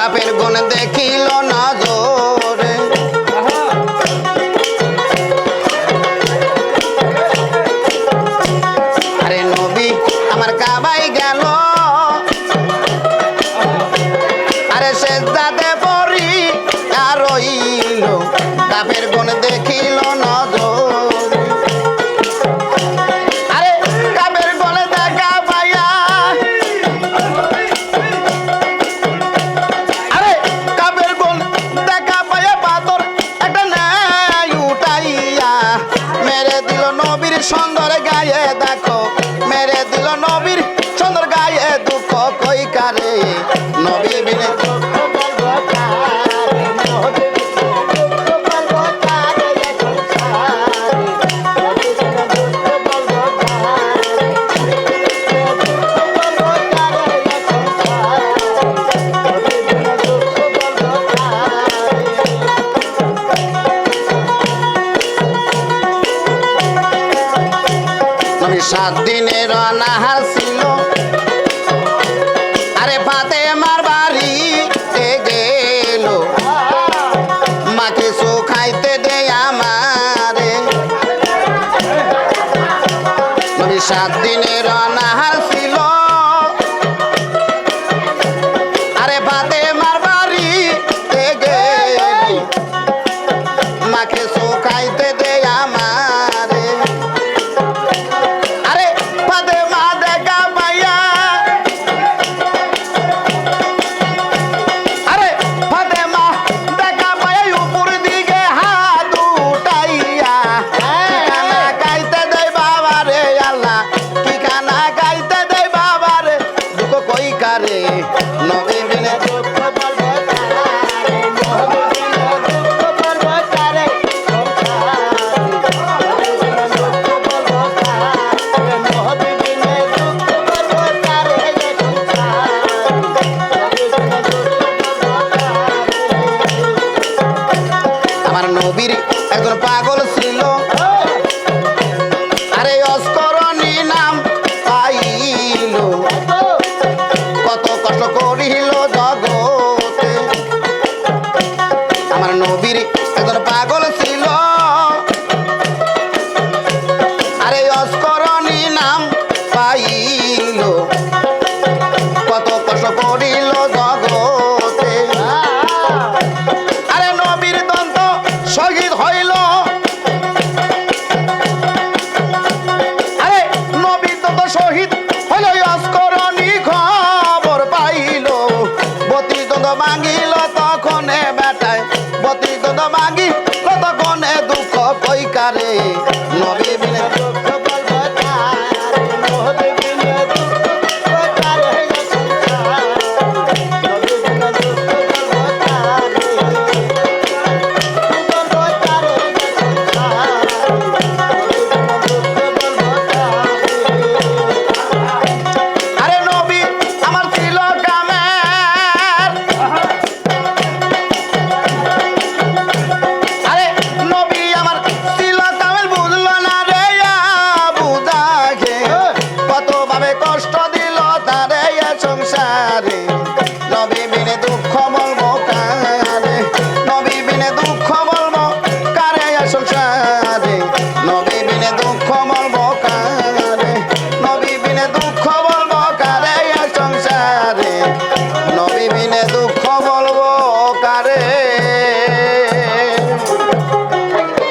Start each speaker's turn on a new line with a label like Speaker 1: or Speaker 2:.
Speaker 1: বাপের গুণ দেখিল নজরে আরে নবী আমার কাবাই গেল আরে সেজদাতে পড়ি আর রইল বাপের গুণ দেখিল নজরে আরে কাবের গুণ দেখা পাইয়া আরে কাবের গুণ দেখা পাইয়া পাথর একটা নাই উঠাইয়া মেরে দিল নবীর সুন্দর গায়ে দেখো মেরে দিল নবীর সুন্দর গায়ে দুঃখ কই কারে নবী বিনে নবী 7 দিনের অনাহার ছিল আরে ফাতেমার বাড়িতে গেল মা কিছু খাইতে দে আমারে নবী 7 দিনের অনাহার ছিল আরে ফাতেমার বাড়িতে গেল মা কিছু খাইতে দে আমারে আরে ফাতেমা দেখা পাইয়া আরে ফাতেমা দেখা পাইয়া উপর দিকে হাত উঠাইয়া খানা খাইতে দেয় বাবা রে আল্লাহ কি খানা খাইতে দেয় বাবা রে দুঃখ কই কারে নবী বিনে দুঃখ বলবো কারে নবী বিনে দুঃখ বলবো কারে আমার নবীর একজন পাগল ছিল আরে অস্করণী নাম পাইল কত কষ্ট করিল জগতে আমার নবীর একজন পাগল ছিল আরে অস্করণী নাম পাইল কত কষ্ট করিল জগতে আরে নবীর দন্ত শহীদ হইল আরে নবীর দন্ত শহীদ হইল অস্করণী খবর পাইল 32 দন্ত ভাঙিল তখনে বেটায় 32 দন্ত ভাঙিল তখনে দুঃখ কই কারে নবী বিনে দুঃখ বলবো কারে নবী বিনে দুঃখ বলবো কারে নবী বিনে দুঃখ বলবো কারে আরে নবী আমার ছিল কামের আরে নবী আমার ছিল কামের বুঝলো না রে বুঝাকে কত ভাবে কষ্ট দিল তারে সংসারে নবী বিনে দুঃখ বলবো কারে নবী বিনে দুঃখ বলবো কারে সংসারে নবী বিনে দুঃখ বলবো